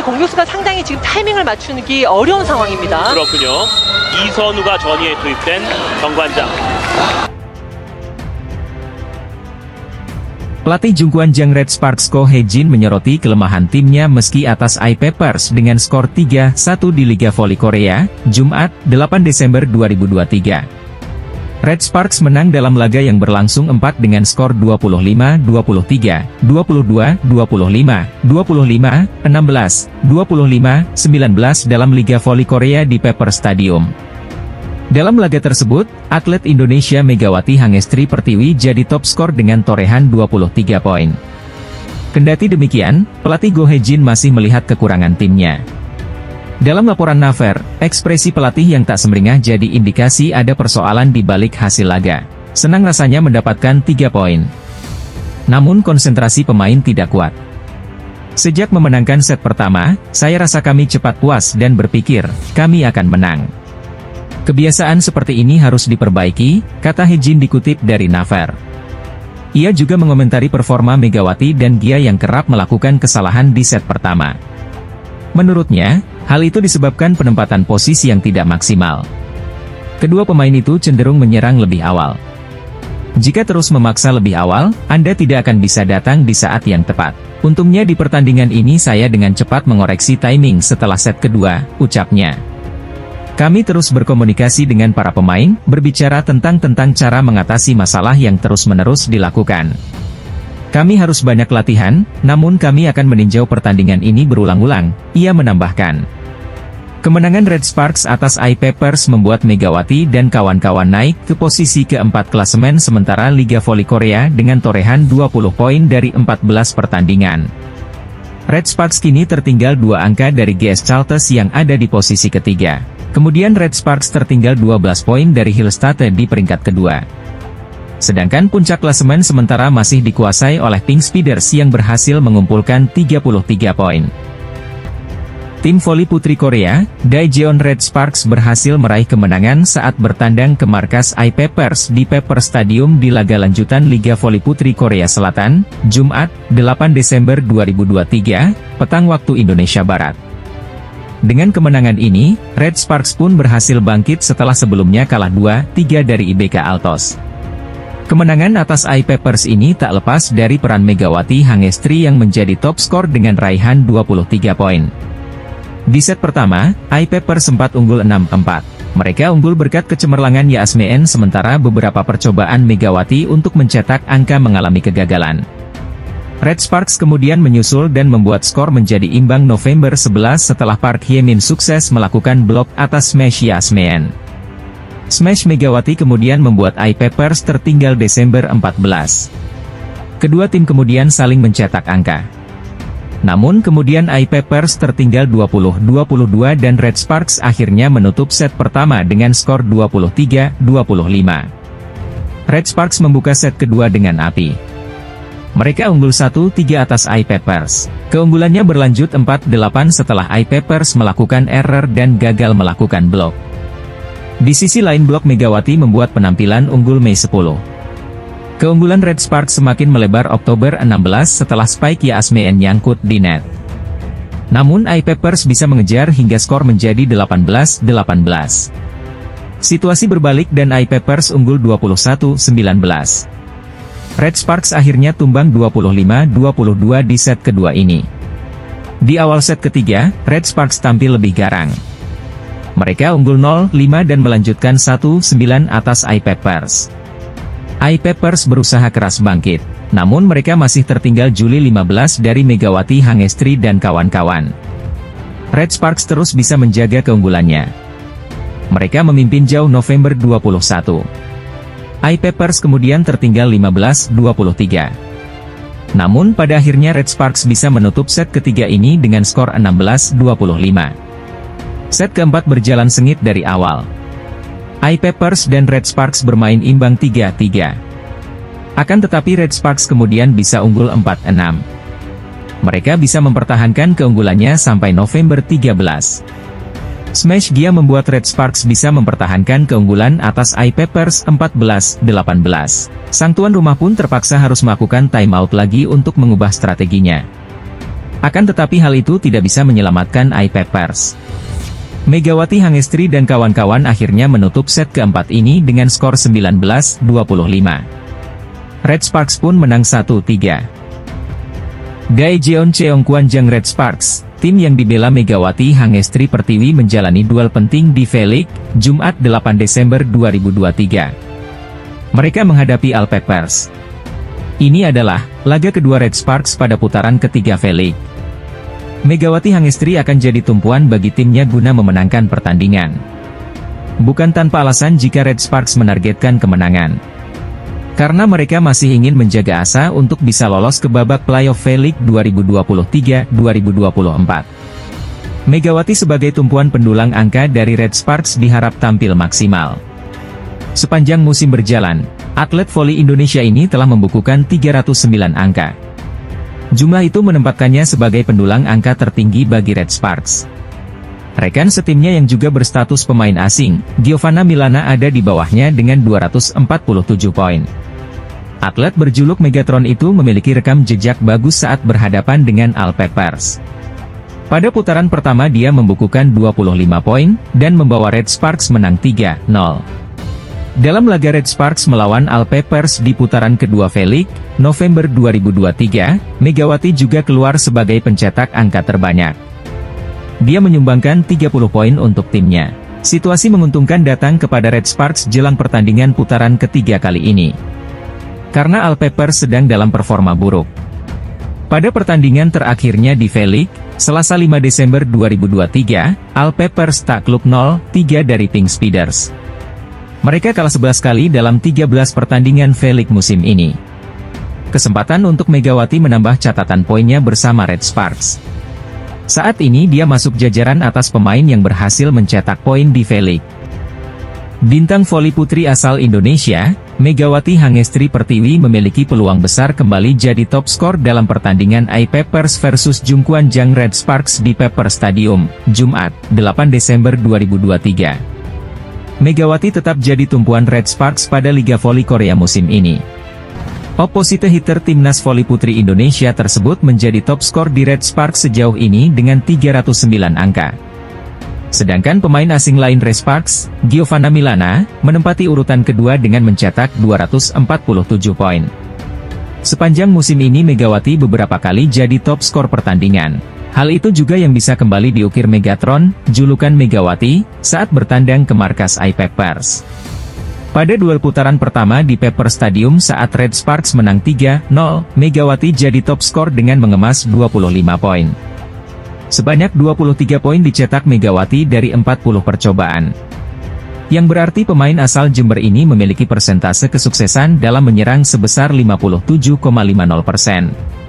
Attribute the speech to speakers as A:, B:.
A: 상대방의 공격수가 상당히 지금 타이밍을 맞추기 어려운 상황입니다.
B: 그렇군요. 이선우가 전위에 투입된 정관장.
C: Pelatih Jungkwanjang Red Sparks Ko Hye-jin menyoroti kelemahan timnya meski atas I-Papers dengan skor 3-1 di Liga Voli Korea, Jumat, 8 Desember 2023. Red Sparks menang dalam laga yang berlangsung 4 dengan skor 25-23, 22-25, 25-16, 25-19 dalam Liga Voli Korea di Pepper Stadium. Dalam laga tersebut, atlet Indonesia Megawati Hangestri Pertiwi jadi top skor dengan torehan 23 poin. Kendati demikian, pelatih Go Hye-jin masih melihat kekurangan timnya. Dalam laporan Naver, ekspresi pelatih yang tak semeringah jadi indikasi ada persoalan di balik hasil laga. Senang rasanya mendapatkan 3 poin. Namun konsentrasi pemain tidak kuat. Sejak memenangkan set pertama, saya rasa kami cepat puas dan berpikir, kami akan menang. Kebiasaan seperti ini harus diperbaiki, kata Hye-jin dikutip dari Naver. Ia juga mengomentari performa Megawati dan Gia yang kerap melakukan kesalahan di set pertama. Menurutnya, hal itu disebabkan penempatan posisi yang tidak maksimal. Kedua pemain itu cenderung menyerang lebih awal. Jika terus memaksa lebih awal, Anda tidak akan bisa datang di saat yang tepat. Untungnya di pertandingan ini saya dengan cepat mengoreksi timing setelah set kedua, ucapnya. Kami terus berkomunikasi dengan para pemain, berbicara tentang cara mengatasi masalah yang terus-menerus dilakukan. Kami harus banyak latihan, namun kami akan meninjau pertandingan ini berulang-ulang, ia menambahkan. Kemenangan Red Sparks atas I-Papers membuat Megawati dan kawan-kawan naik ke posisi keempat klasemen sementara Liga Voli Korea dengan torehan 20 poin dari 14 pertandingan. Red Sparks kini tertinggal 2 angka dari GS Chalters yang ada di posisi ketiga. Kemudian Red Sparks tertinggal 12 poin dari Hillstate di peringkat kedua. Sedangkan puncak klasemen sementara masih dikuasai oleh Pink Speeders yang berhasil mengumpulkan 33 poin. Tim voli putri Korea, Daejeon Red Sparks berhasil meraih kemenangan saat bertandang ke markas I-Papers di Pepper Stadium di laga lanjutan Liga Voli Putri Korea Selatan, Jumat, 8 Desember 2023, petang waktu Indonesia Barat. Dengan kemenangan ini, Red Sparks pun berhasil bangkit setelah sebelumnya kalah 2-3 dari IBK Altos. Kemenangan atas I-Papers ini tak lepas dari peran Megawati Hangestri yang menjadi top skor dengan raihan 23 poin. Di set pertama, I-Papers sempat unggul 6-4. Mereka unggul berkat kecemerlangan Yasmeen sementara beberapa percobaan Megawati untuk mencetak angka mengalami kegagalan. Red Sparks kemudian menyusul dan membuat skor menjadi imbang November 11 setelah Park Hye-min sukses melakukan blok atas smash Yasmeen. Smash Megawati kemudian membuat I-Papers tertinggal Desember 14. Kedua tim kemudian saling mencetak angka. Namun kemudian I-Papers tertinggal 20-22 dan Red Sparks akhirnya menutup set pertama dengan skor 23-25. Red Sparks membuka set kedua dengan api. Mereka unggul 1-3 atas I-Papers. Keunggulannya berlanjut 4-8 setelah I-Papers melakukan error dan gagal melakukan blok. Di sisi lain blok Megawati membuat penampilan unggul Mei 10. Keunggulan Red Sparks semakin melebar Oktober 16 setelah spike Yasmeen nyangkut di net. Namun I-Papers bisa mengejar hingga skor menjadi 18-18. Situasi berbalik dan I-Papers unggul 21-19. Red Sparks akhirnya tumbang 25-22 di set kedua ini. Di awal set ketiga, Red Sparks tampil lebih garang. Mereka unggul 0-5 dan melanjutkan 1-9 atas I-Papers. I-Papers berusaha keras bangkit, namun mereka masih tertinggal Juli 15 dari Megawati Hangestri dan kawan-kawan. Red Sparks terus bisa menjaga keunggulannya. Mereka memimpin jauh November 21. I-Papers kemudian tertinggal 15-23. Namun pada akhirnya Red Sparks bisa menutup set ketiga ini dengan skor 16-25. Set keempat berjalan sengit dari awal. I-Papers dan Red Sparks bermain imbang 3-3. Akan tetapi Red Sparks kemudian bisa unggul 4-6. Mereka bisa mempertahankan keunggulannya sampai November 13. Smash Gia membuat Red Sparks bisa mempertahankan keunggulan atas I-Papers 14-18. Sang tuan rumah pun terpaksa harus melakukan timeout lagi untuk mengubah strateginya. Akan tetapi hal itu tidak bisa menyelamatkan I-Peppers. Megawati Hangestri dan kawan-kawan akhirnya menutup set keempat ini dengan skor 19-25. Red Sparks pun menang 1-3. Daejeon Cheongkwanjang Red Sparks, tim yang dibela Megawati Hangestri Pertiwi menjalani duel penting di V-League, Jumat 8 Desember 2023. Mereka menghadapi Al-Peppers. Ini adalah laga kedua Red Sparks pada putaran ketiga V-League. Megawati Hangestri akan jadi tumpuan bagi timnya guna memenangkan pertandingan. Bukan tanpa alasan jika Red Sparks menargetkan kemenangan. Karena mereka masih ingin menjaga asa untuk bisa lolos ke babak playoff V-League 2023-2024. Megawati sebagai tumpuan pendulang angka dari Red Sparks diharap tampil maksimal. Sepanjang musim berjalan, atlet voli Indonesia ini telah membukukan 309 angka. Jumlah itu menempatkannya sebagai pendulang angka tertinggi bagi Red Sparks. Rekan setimnya yang juga berstatus pemain asing, Giovanna Milana ada di bawahnya dengan 247 poin. Atlet berjuluk Megatron itu memiliki rekam jejak bagus saat berhadapan dengan Al-Peppers. Pada putaran pertama dia membukukan 25 poin, dan membawa Red Sparks menang 3-0. Dalam laga Red Sparks melawan Al-Peppers di putaran kedua V-League, November 2023, Megawati juga keluar sebagai pencetak angka terbanyak. Dia menyumbangkan 30 poin untuk timnya. Situasi menguntungkan datang kepada Red Sparks jelang pertandingan putaran ketiga kali ini. Karena Al-Peppers sedang dalam performa buruk. Pada pertandingan terakhirnya di V-League, Selasa 5 Desember 2023, Al-Peppers takluk 0-3 dari Pink Speeders. Mereka kalah 11 kali dalam 13 pertandingan V-League musim ini. Kesempatan untuk Megawati menambah catatan poinnya bersama Red Sparks. Saat ini dia masuk jajaran atas pemain yang berhasil mencetak poin di V-League. Bintang voli putri asal Indonesia, Megawati Hangestri Pertiwi memiliki peluang besar kembali jadi top skor dalam pertandingan I-Peppers versus Jungkwanjang Red Sparks di Pepper Stadium, Jumat, 8 Desember 2023. Megawati tetap jadi tumpuan Red Sparks pada Liga Voli Korea musim ini. Opposite hitter timnas voli putri Indonesia tersebut menjadi top skor di Red Sparks sejauh ini dengan 309 angka. Sedangkan pemain asing lain Red Sparks, Giovanna Milana, menempati urutan kedua dengan mencetak 247 poin. Sepanjang musim ini Megawati beberapa kali jadi top skor pertandingan. Hal itu juga yang bisa kembali diukir Megatron, julukan Megawati, saat bertandang ke markas I-Peppers. Pada duel putaran pertama di Pepper Stadium saat Red Sparks menang 3-0, Megawati jadi top skor dengan mengemas 25 poin. Sebanyak 23 poin dicetak Megawati dari 40 percobaan. Yang berarti pemain asal Jember ini memiliki persentase kesuksesan dalam menyerang sebesar 57,50%.